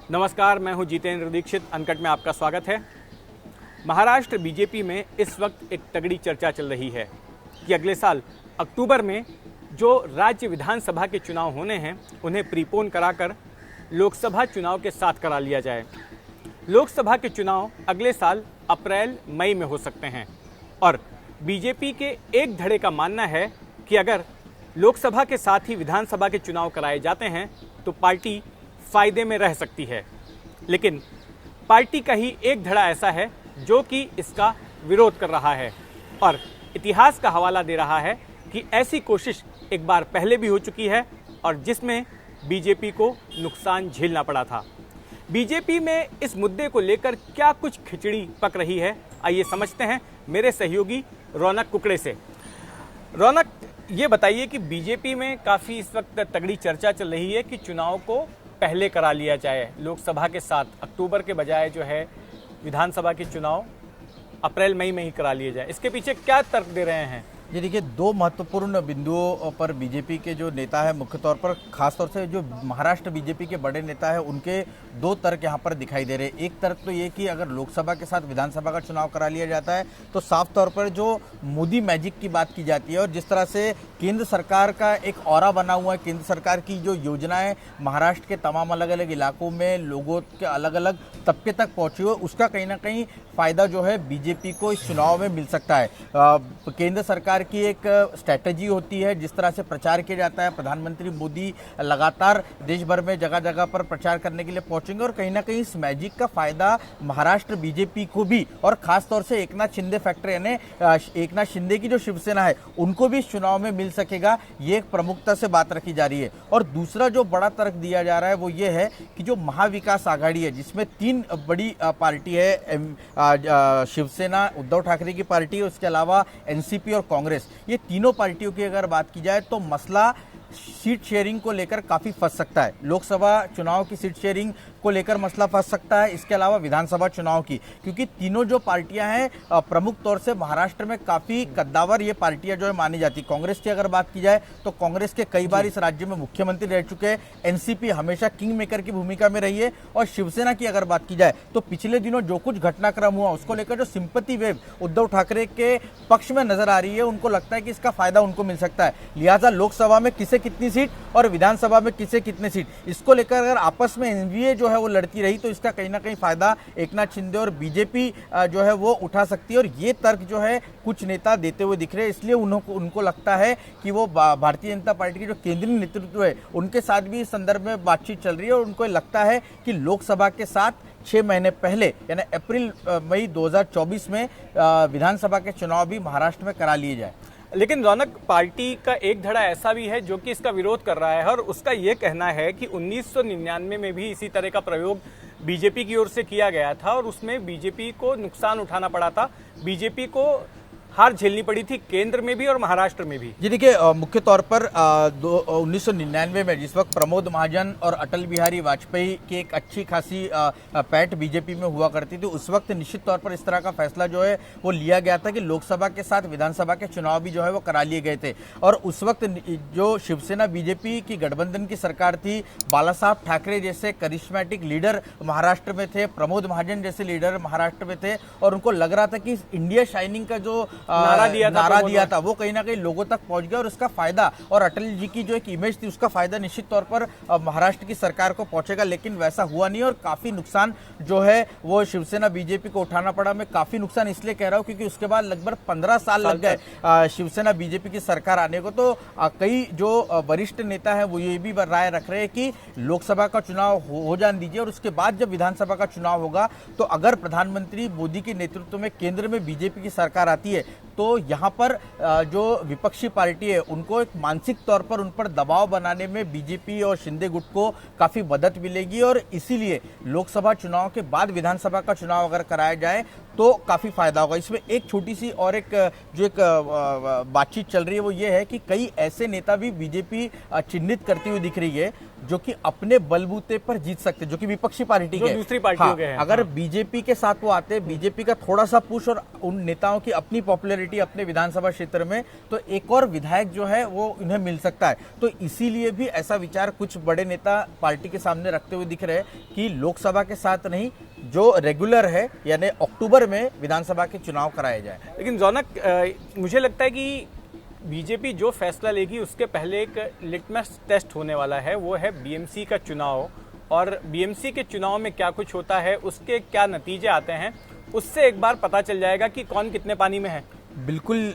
नमस्कार, मैं हूं जितेंद्र दीक्षित। अनकट में आपका स्वागत है। महाराष्ट्र बीजेपी में इस वक्त एक तगड़ी चर्चा चल रही है कि अगले साल अक्टूबर में जो राज्य विधानसभा के चुनाव होने हैं उन्हें प्रीपोन कराकर लोकसभा चुनाव के साथ करा लिया जाए। लोकसभा के चुनाव अगले साल अप्रैल मई में हो सकते हैं और बीजेपी के एक धड़े का मानना है कि अगर लोकसभा के साथ ही विधानसभा के चुनाव कराए जाते हैं तो पार्टी फायदे में रह सकती है। लेकिन पार्टी का ही एक धड़ा ऐसा है जो कि इसका विरोध कर रहा है और इतिहास का हवाला दे रहा है कि ऐसी कोशिश एक बार पहले भी हो चुकी है और जिसमें बीजेपी को नुकसान झेलना पड़ा था। बीजेपी में इस मुद्दे को लेकर क्या कुछ खिचड़ी पक रही है, आइए समझते हैं मेरे सहयोगी रौनक कुकड़े से। रौनक, ये बताइए कि बीजेपी में काफ़ी इस वक्त तगड़ी चर्चा चल रही है कि चुनाव को पहले करा लिया जाए, लोकसभा के साथ अक्टूबर के बजाय जो है विधानसभा के चुनाव अप्रैल मई में ही करा लिए जाए। इसके पीछे क्या तर्क दे रहे हैं? ये देखिए, दो महत्वपूर्ण बिंदुओं पर बीजेपी के जो नेता है, मुख्य तौर पर खासतौर से जो महाराष्ट्र बीजेपी के बड़े नेता है, उनके दो तर्क यहाँ पर दिखाई दे रहे हैं। एक तर्क तो ये कि अगर लोकसभा के साथ विधानसभा का चुनाव करा लिया जाता है तो साफ तौर पर जो मोदी मैजिक की बात की जाती है और जिस तरह से केंद्र सरकार का एक ऑरा बना हुआ है, केंद्र सरकार की जो योजनाएं महाराष्ट्र के तमाम अलग अलग इलाकों में लोगों के अलग अलग तबके तक पहुंची हो, उसका कहीं ना कहीं फायदा जो है बीजेपी को इस चुनाव में मिल सकता है। केंद्र सरकार की एक स्ट्रैटेजी होती है, जिस तरह से प्रचार किया जाता है। प्रधानमंत्री मोदी लगातार देश भर में जगह जगह पर प्रचार करने के लिए पहुंचेंगे और कहीं ना कहीं इस मैजिक का फायदा महाराष्ट्र बीजेपी को भी और खास तौर से एकनाथ शिंदे फैक्टर यानी एकनाथ शिंदे की जो शिवसेना है उनको भी इस चुनाव में मिल सकेगा, ये एक प्रमुखता से बात रखी जा रही है। और दूसरा जो बड़ा तर्क दिया जा रहा है वो ये है कि जो महाविकास आघाड़ी है, जिसमें तीन बड़ी पार्टी है, शिवसेना, उद्धव ठाकरे की पार्टी, उसके अलावा एनसीपी और कांग्रेस, ये तीनों पार्टियों की अगर बात की जाए तो मसला सीट शेयरिंग को लेकर काफी फंस सकता है। लोकसभा चुनाव की सीट शेयरिंग को लेकर मसला फंस सकता है, इसके अलावा विधानसभा चुनाव की, क्योंकि तीनों जो पार्टियां हैं प्रमुख तौर से महाराष्ट्र में काफी कद्दावर ये पार्टियां जो है मानी जाती। कांग्रेस की अगर बात की जाए तो कांग्रेस के कई बार इस राज्य में मुख्यमंत्री रह चुके हैं, एनसीपी हमेशा किंग मेकर की भूमिका में रही है और शिवसेना की अगर बात की जाए तो पिछले दिनों जो कुछ घटनाक्रम हुआ उसको लेकर जो सिंपैथी वेव उद्धव ठाकरे के पक्ष में नजर आ रही है, उनको लगता है कि इसका फायदा उनको मिल सकता है। लिहाजा लोकसभा में किसे कितनी सीट और विधानसभा में किसे कितने सीट, इसको लेकर अगर आपस में एनडीए जो है वो लड़ती रही तो इसका कहीं ना कहीं फायदा एकनाथ शिंदे और बीजेपी जो है वो उठा सकती है। और ये तर्क जो है कुछ नेता देते हुए दिख रहे हैं, इसलिए उनको लगता है कि वो भारतीय जनता पार्टी के जो केंद्रीय नेतृत्व है उनके साथ भी इस संदर्भ में बातचीत चल रही है और उनको लगता है कि लोकसभा के साथ 6 महीने पहले यानी अप्रैल मई 2024 में विधानसभा के चुनाव भी महाराष्ट्र में करा लिए जाए। लेकिन रौनक, पार्टी का एक धड़ा ऐसा भी है जो कि इसका विरोध कर रहा है और उसका ये कहना है कि 1999 में भी इसी तरह का प्रयोग बीजेपी की ओर से किया गया था और उसमें बीजेपी को नुकसान उठाना पड़ा था, बीजेपी को हार झेलनी पड़ी थी केंद्र में भी और महाराष्ट्र में भी। जी देखिए, मुख्य तौर पर 1999 में जिस वक्त प्रमोद महाजन और अटल बिहारी वाजपेयी की एक अच्छी खासी पैठ बीजेपी में हुआ करती थी, उस वक्त निश्चित तौर पर इस तरह का फैसला जो है वो लिया गया था कि लोकसभा के साथ विधानसभा के चुनाव भी जो है वो करा लिए गए थे। और उस वक्त जो शिवसेना बीजेपी की गठबंधन की सरकार थी, बाला साहब ठाकरे जैसे करिश्मेटिक लीडर महाराष्ट्र में थे, प्रमोद महाजन जैसे लीडर महाराष्ट्र में थे और उनको लग रहा था कि इंडिया शाइनिंग का जो नारा दिया था वो कहीं ना कहीं लोगों तक पहुंच गया और उसका फायदा और अटल जी की जो एक इमेज थी उसका फायदा निश्चित तौर पर महाराष्ट्र की सरकार को पहुंचेगा। लेकिन वैसा हुआ नहीं और काफी नुकसान जो है वो शिवसेना बीजेपी को उठाना पड़ा। मैं काफी नुकसान इसलिए कह रहा हूं क्योंकि उसके बाद लगभग 15 साल लग गए शिवसेना बीजेपी की सरकार आने को। तो कई जो वरिष्ठ नेता है वो ये भी राय रख रहे हैं कि लोकसभा का चुनाव हो जाने दीजिए और उसके बाद जब विधानसभा का चुनाव होगा तो अगर प्रधानमंत्री मोदी के नेतृत्व में केंद्र में बीजेपी की सरकार आती है तो यहाँ पर जो विपक्षी पार्टी है उनको एक मानसिक तौर पर उन पर दबाव बनाने में बीजेपी और शिंदे गुट को काफी मदद मिलेगी और इसीलिए लोकसभा चुनाव के बाद विधानसभा का चुनाव अगर कराया जाए तो काफी फायदा होगा। इसमें एक छोटी सी और एक बातचीत चल रही है वो ये है कि कई ऐसे नेता भी बीजेपी चिन्हित करती हुई दिख रही है जो कि अपने बलबूते पर जीत सकते, जो कि विपक्षी पार्टी जो के दूसरी पार्टियों के हैं। अगर बीजेपी के साथ वो आते, बीजेपी का थोड़ा सा पुश और उन नेताओं की अपनी पॉपुलैरिटी अपने विधानसभा क्षेत्र में, तो एक और विधायक जो है वो उन्हें मिल सकता है। तो इसीलिए भी ऐसा विचार कुछ बड़े नेता पार्टी के सामने रखते हुए दिख रहे हैं कि लोकसभा के साथ नहीं, जो रेगुलर है यानी अक्टूबर में विधानसभा के चुनाव कराए जाए। लेकिन रौनक, मुझे लगता है कि बीजेपी जो फैसला लेगी उसके पहले एक लिटमस टेस्ट होने वाला है, वो है बीएमसी का चुनाव। और बीएमसी के चुनाव में क्या कुछ होता है, उसके क्या नतीजे आते हैं, उससे एक बार पता चल जाएगा कि कौन कितने पानी में है। बिल्कुल,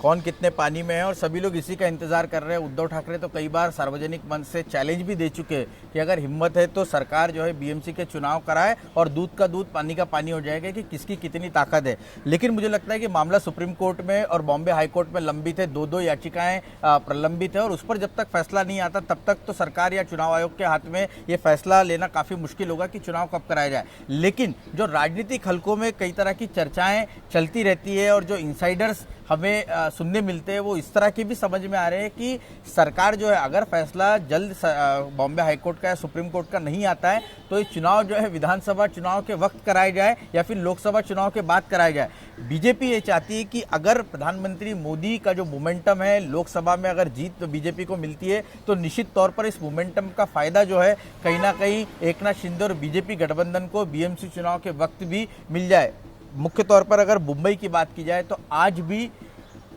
कौन कितने पानी में है और सभी लोग इसी का इंतजार कर रहे हैं। उद्धव ठाकरे तो कई बार सार्वजनिक मंच से चैलेंज भी दे चुके हैं कि अगर हिम्मत है तो सरकार जो है बीएमसी के चुनाव कराए और दूध का दूध पानी का पानी हो जाएगा कि किसकी कितनी ताकत है। लेकिन मुझे लगता है कि मामला सुप्रीम कोर्ट में और बॉम्बे हाई कोर्ट में लंबित है, दो याचिकाएं प्रलंबित है और उस पर जब तक फैसला नहीं आता तब तक तो सरकार या चुनाव आयोग के हाथ में ये फैसला लेना काफी मुश्किल होगा कि चुनाव कब कराया जाए। लेकिन जो राजनीतिक हलकों में कई तरह की चर्चाएं चलती रहती है और जो इनसाइडर्स हमें सुनने मिलते हैं, वो इस तरह की भी समझ में आ रहे हैं कि सरकार जो है अगर फैसला जल्द बॉम्बे हाईकोर्ट का या सुप्रीम कोर्ट का नहीं आता है तो ये चुनाव जो है विधानसभा चुनाव के वक्त कराए जाए या फिर लोकसभा चुनाव के बाद कराए जाए। बीजेपी ये चाहती है कि अगर प्रधानमंत्री मोदी का जो मोमेंटम है लोकसभा में अगर जीत तो बीजेपी को मिलती है तो निश्चित तौर पर इस मोमेंटम का फायदा जो है कहीं ना कहीं एकनाथ शिंदे और बीजेपी गठबंधन को बीएमसी चुनाव के वक्त भी मिल जाए। मुख्य तौर पर अगर मुंबई की बात की जाए तो आज भी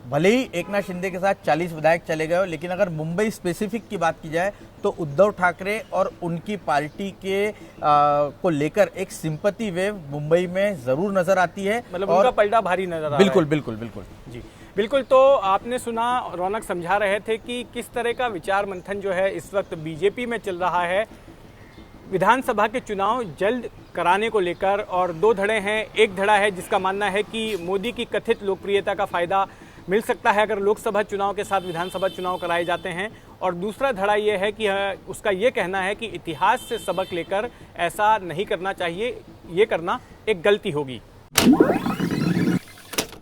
भले ही एकनाथ शिंदे के साथ 40 विधायक चले गए हो, लेकिन अगर मुंबई स्पेसिफिक की बात की जाए तो उद्धव ठाकरे और उनकी पार्टी के को लेकर एक सिंपैथी वेव मुंबई में जरूर नजर आती है। मतलब उनका पलड़ा भारी नजर आ रहा है। बिल्कुल बिल्कुल बिल्कुल जी बिल्कुल। तो आपने सुना, रौनक समझा रहे थे कि किस तरह का विचार मंथन जो है इस वक्त बीजेपी में चल रहा है विधानसभा के चुनाव जल्द कराने को लेकर। और दो धड़े हैं, एक धड़ा है जिसका मानना है कि मोदी की कथित लोकप्रियता का फायदा मिल सकता है अगर लोकसभा चुनाव के साथ विधानसभा चुनाव कराए जाते हैं, और दूसरा धड़ा ये है कि उसका ये कहना है कि इतिहास से सबक लेकर ऐसा नहीं करना चाहिए, ये करना एक गलती होगी।